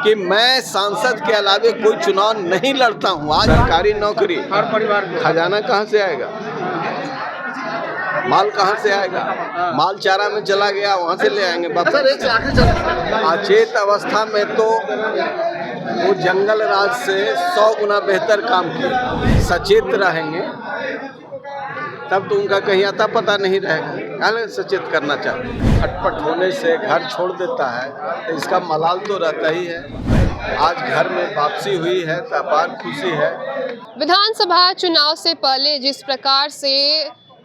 कि मैं सांसद के अलावे कोई चुनाव नहीं लड़ता हूँ। आज सरकारी नौकरी हर परिवार को खजाना कहाँ से आएगा, माल कहाँ से आएगा? माल चारा में चला गया, वहाँ से ले आएंगे वापस। अचेत अवस्था में तो वो जंगल राज से 100 गुना बेहतर काम किए। सचेत रहेंगे तब तो उनका कहीं आता पता नहीं रहेगा। हालांकि सचेत करना चाहते हैं। खटपट होने से घर छोड़ देता है तो इसका मलाल तो रहता ही है। आज घर में वापसी हुई है तो अपार खुशी है। विधानसभा चुनाव से पहले जिस प्रकार से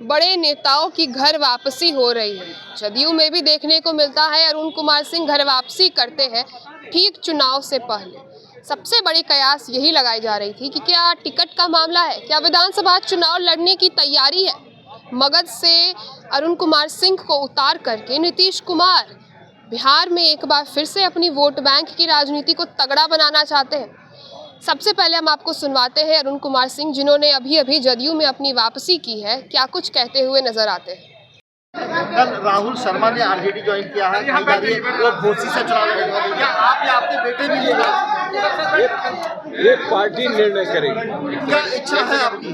बड़े नेताओं की घर वापसी हो रही है, जदयू में भी देखने को मिलता है। अरुण कुमार सिंह घर वापसी करते हैं ठीक चुनाव से पहले। सबसे बड़ी कयास यही लगाई जा रही थी कि क्या टिकट का मामला है, क्या विधानसभा चुनाव लड़ने की तैयारी है। मगध से अरुण कुमार सिंह को उतार करके नीतीश कुमार बिहार में एक बार फिर से अपनी वोट बैंक की राजनीति को तगड़ा बनाना चाहते हैं। सबसे पहले हम आपको सुनवाते हैं अरुण कुमार सिंह, जिन्होंने अभी अभी जदयू में अपनी वापसी की है, क्या कुछ कहते हुए नजर आते हैं। कल राहुल शर्मा ने आरजेडी ज्वाइन किया है, वो घोसी से चुनाव लड़ेगा। क्या आप या आपके बेटे भी ये पार्टी निर्णय करेगी। क्या इच्छा है आपकी?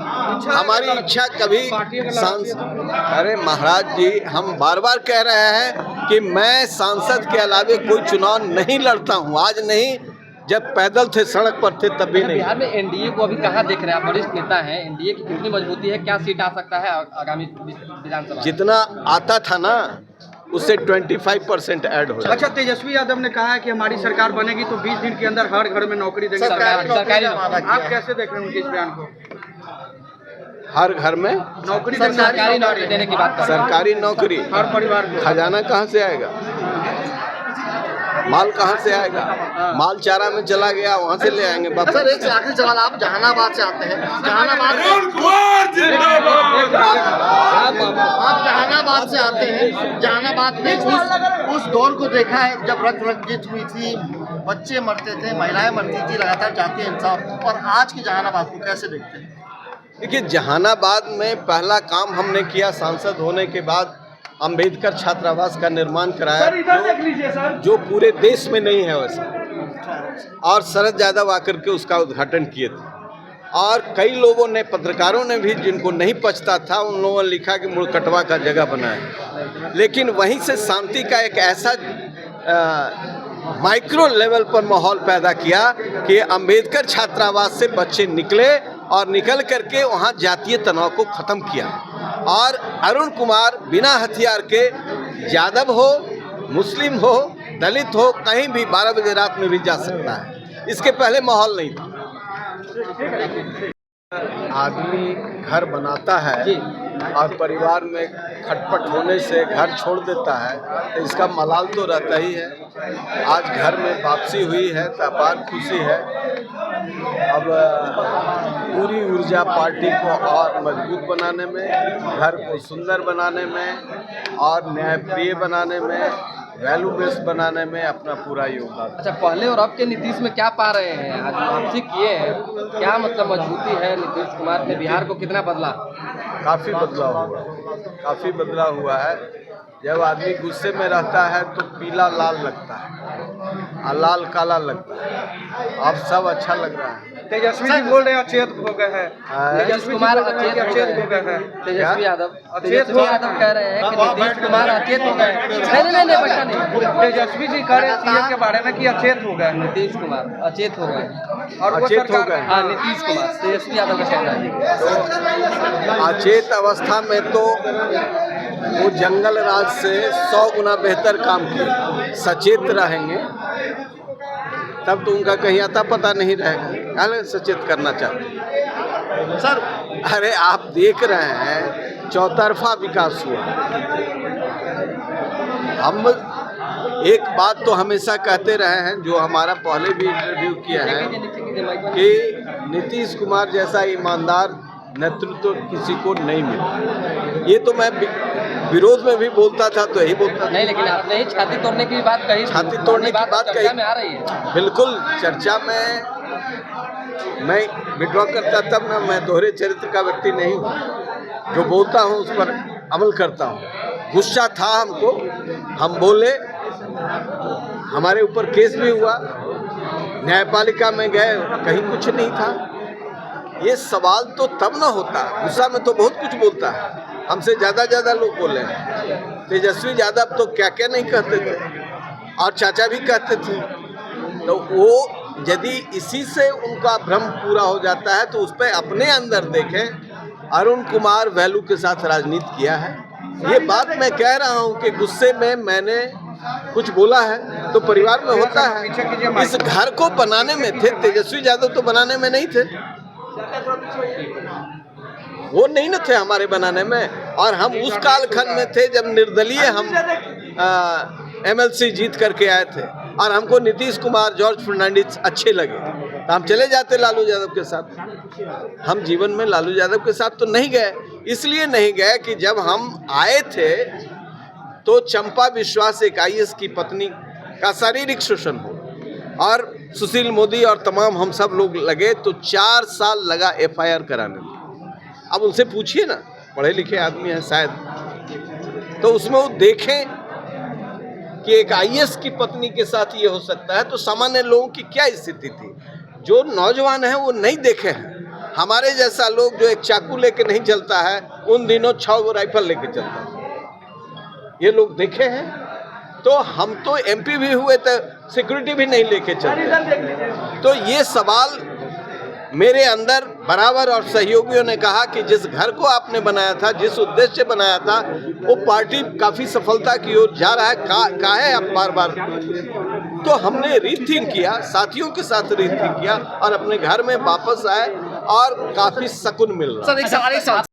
हमारी इच्छा कभी अरे महाराज जी, हम बार बार कह रहे हैं कि मैं सांसद के अलावे कोई चुनाव नहीं लड़ता हूँ। आज नहीं, जब पैदल थे, सड़क पर थे, तब भी नहीं। बिहार में एनडीए को अभी कहाँ देख रहे हैं आप? वरिष्ठ नेता हैं, एनडीए की कितनी मजबूती है, क्या सीट आ सकता है आगामी विधानसभा? जितना आता था ना उससे 25% ऐड हो। अच्छा, तेजस्वी यादव ने कहा है कि हमारी सरकार बनेगी तो 20 दिन के अंदर हर घर में नौकरी देंगे। सरकारी आप कैसे देख रहे हैं उनके इस बयान को? हर घर में नौकरी सरकारी नौकरी देने की बात कर रहे हैं। सरकारी नौकरी हर परिवार को। खजाना कहाँ से आएगा, माल कहाँ से आएगा? माल चारा में चला गया, वहाँ से ले आएंगे वापस। सर, एक आखिरी सवाल, आप जहानाबाद से आते हैं, आप जहानाबाद से आते हैं, जहानाबाद में उस दौर को देखा है जब रक्त रंजित हुई थी, बच्चे मरते थे, महिलाएं मरती थी, लगातार जातीय हिंसा, और आज की जहानाबाद को कैसे देखते हैं? देखिए, जहानाबाद में पहला काम हमने किया सांसद होने के बाद, अंबेडकर छात्रावास का निर्माण कराया, जो पूरे देश में नहीं है वैसे। और शरद यादव आकर के उसका उद्घाटन किए थे। और कई लोगों ने, पत्रकारों ने भी, जिनको नहीं पचता था, उन लोगों ने लिखा कि मुड़कटवा का जगह बनाए। लेकिन वहीं से शांति का एक ऐसा माइक्रो लेवल पर माहौल पैदा किया कि अंबेडकर छात्रावास से बच्चे निकले और निकल करके वहाँ जातीय तनाव को ख़त्म किया। और अरुण कुमार बिना हथियार के, यादव हो, मुस्लिम हो, दलित हो, कहीं भी 12 बजे रात में भी जा सकता है। इसके पहले माहौल नहीं था। आदमी घर बनाता है और परिवार में खटपट होने से घर छोड़ देता है तो इसका मलाल तो रहता ही है। आज घर में वापसी हुई है तो अपार खुशी है। अब पूरी ऊर्जा पार्टी को और मजबूत बनाने में, घर को सुंदर बनाने में और न्यायप्रिय बनाने में, वैल्यू बेस्ड बनाने में अपना पूरा योगदान। अच्छा, पहले और अब के नीतीश में क्या पा रहे हैं? आज वापसी किए हैं, क्या मतलब मजबूती है नीतीश कुमार ने? बिहार को कितना बदला? काफ़ी बदलाव हुआ है। जब आदमी गुस्से में रहता है तो पीला लाल लगता है और लाल काला लगता है। अब सब अच्छा लग रहा है। तेजस्वी जी बोल रहे हैं अचेत हो गए हैं। नीतीश कुमार अचेत हो गए हैं। तेजस्वी यादव कह रहे हैं कि नीतीश कुमार अचेत हो गए। नहीं पता नहीं। तेजस्वी जी कह रहे हैं सीएम के बारे में कि अचेत हो गए। नीतीश कुमार अचेत हो गए और अचेत हो गए। हाँ, नीतीश कुमार, तेजस्वी यादव का कहना है। अचेत अवस्था में तो वो जंगल राज से 100 गुना बेहतर काम किए। सचेत रहेंगे तब तो उनका कहीं आता पता नहीं रहेगा। हालांकि सचेत करना चाहते हैं। सर, अरे आप देख रहे हैं चौतरफा विकास हुआ। हम एक बात तो हमेशा कहते रहे हैं, जो हमारा पहले भी इंटरव्यू किया है, कि नीतीश कुमार जैसा ईमानदार नेतृत्व किसी को नहीं मिला। ये तो मैं विरोध में भी बोलता था, तो यही बोलता था। नहीं, लेकिन आपने ही छाती तोड़ने की बात कही। छाती तोड़ने की बात कही में आ रही है। बिल्कुल चर्चा में मैं विड्रॉ करता तब ना। मैं दोहरे चरित्र का व्यक्ति नहीं हूँ। जो बोलता हूँ उस पर अमल करता हूँ। गुस्सा था हमको, हम बोले, हमारे ऊपर केस भी हुआ न्यायपालिका में गए, कहीं कुछ नहीं था। ये सवाल तो तब ना होता, गुस्सा में तो बहुत कुछ बोलता है, हमसे ज़्यादा लोग बोले हैं। तेजस्वी यादव तो क्या क्या नहीं कहते थे, और चाचा भी कहते थे। तो वो यदि इसी से उनका भ्रम पूरा हो जाता है तो उस पर अपने अंदर देखें। अरुण कुमार वैल्यू के साथ राजनीति किया है। ये बात मैं कह रहा हूँ कि गुस्से में मैंने कुछ बोला है तो परिवार में होता है। इस घर को बनाने में थे तेजस्वी यादव, तो बनाने में नहीं थे, वो नहीं न थे हमारे बनाने में। और हम उस कालखंड में थे जब निर्दलीय हम MLC जीत करके आए थे, और हमको नीतीश कुमार, जॉर्ज फर्नांडिस अच्छे लगे तो हम चले जाते लालू यादव के साथ। हम जीवन में लालू यादव के साथ तो नहीं गए, इसलिए नहीं गए कि जब हम आए थे तो चंपा विश्वास एक IAS की पत्नी का शारीरिक शोषण हो, और सुशील मोदी और तमाम हम सब लोग लगे तो 4 साल लगा FIR कराने में। अब उनसे पूछिए ना, पढ़े लिखे आदमी हैं शायद, तो उसमें वो देखें कि एक IAS की पत्नी के साथ ये हो सकता है, तो सामान्य लोगों की क्या स्थिति थी। जो नौजवान है वो नहीं देखे हैं। हमारे जैसा लोग जो एक चाकू लेके नहीं चलता है, उन दिनों 6 गो राइफल लेके चलता है, ये लोग देखे हैं। तो हम तो MP भी हुए तो सिक्योरिटी भी नहीं लेके चलते। तो ये सवाल मेरे अंदर बराबर, और सहयोगियों ने कहा कि जिस घर को आपने बनाया था, जिस उद्देश्य से बनाया था, वो पार्टी काफ़ी सफलता की ओर जा रहा है, काहे आप बार-बार। तो हमने रीथिंक किया, साथियों के साथ रीथिंक किया, और अपने घर में वापस आए और काफ़ी सुकून मिल रहा है। सर एक सवाल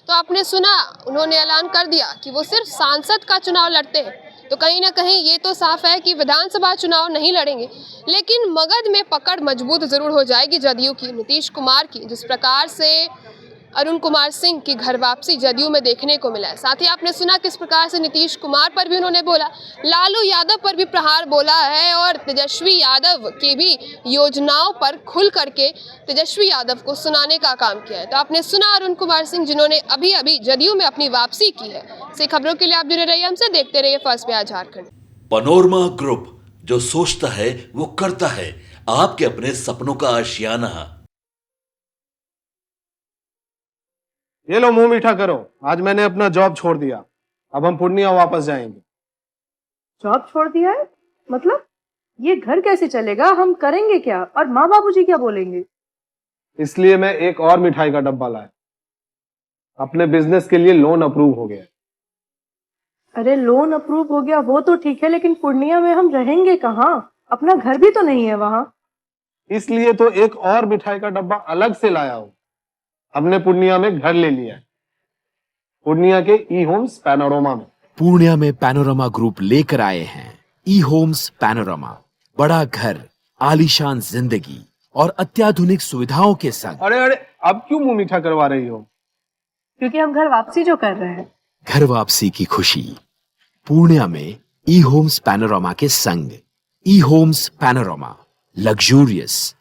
तो आपने सुना, उन्होंने ऐलान कर दिया कि वो सिर्फ सांसद का चुनाव लड़ते हैं। तो कहीं ना कहीं ये तो साफ है कि विधानसभा चुनाव नहीं लड़ेंगे, लेकिन मगध में पकड़ मजबूत जरूर हो जाएगी जदयू की, नीतीश कुमार की। जिस प्रकार से अरुण कुमार सिंह की घर वापसी जदयू में देखने को मिला है। साथ ही आपने सुना किस प्रकार से नीतीश कुमार पर भी उन्होंने बोला, लालू यादव पर भी प्रहार बोला है, और तेजस्वी यादव की भी योजनाओं पर खुल करके तेजस्वी यादव को सुनाने का काम किया है। तो आपने सुना अरुण कुमार सिंह, जिन्होंने अभी अभी जदयू में अपनी वापसी की है। ऐसी खबरों के लिए आप जुड़े रहिए हमसे, देखते रहिए first Bihar Jharkhand. Panorama group, जो सोचता है वो करता है, आपके अपने सपनों का आशियाना। ये लो मुंह मीठा करो, आज मैंने अपना जॉब छोड़ दिया, अब हम पूर्णिया वापस जाएंगे। जॉब छोड़ दिया है? मतलब ये घर कैसे चलेगा, हम करेंगे क्या, और माँ बाबूजी क्या बोलेंगे? इसलिए मैं एक और मिठाई का डब्बा लाया, अपने बिजनेस के लिए लोन अप्रूव हो गया। अरे लोन अप्रूव हो गया वो तो ठीक है, लेकिन पूर्णिया में हम रहेंगे कहाँ? अपना घर भी तो नहीं है वहाँ। इसलिए तो एक और मिठाई का डब्बा अलग से लाया हूँ। हमने पूर्णिया में घर ले लिया है, पूर्णिया के E-Homes पैनोरमा में। पूर्णिया में पैनोरमा ग्रुप लेकर आए हैं E-Homes पैनोरमा। बड़ा घर, आलीशान जिंदगी और अत्याधुनिक सुविधाओं के संग। अरे अब क्यों मुंह मीठा करवा रही हो? क्योंकि हम घर वापसी जो कर रहे हैं। घर वापसी की खुशी पूर्णिया में E-Homes पैनोरमा के संग। E-Homes panorama, luxurious,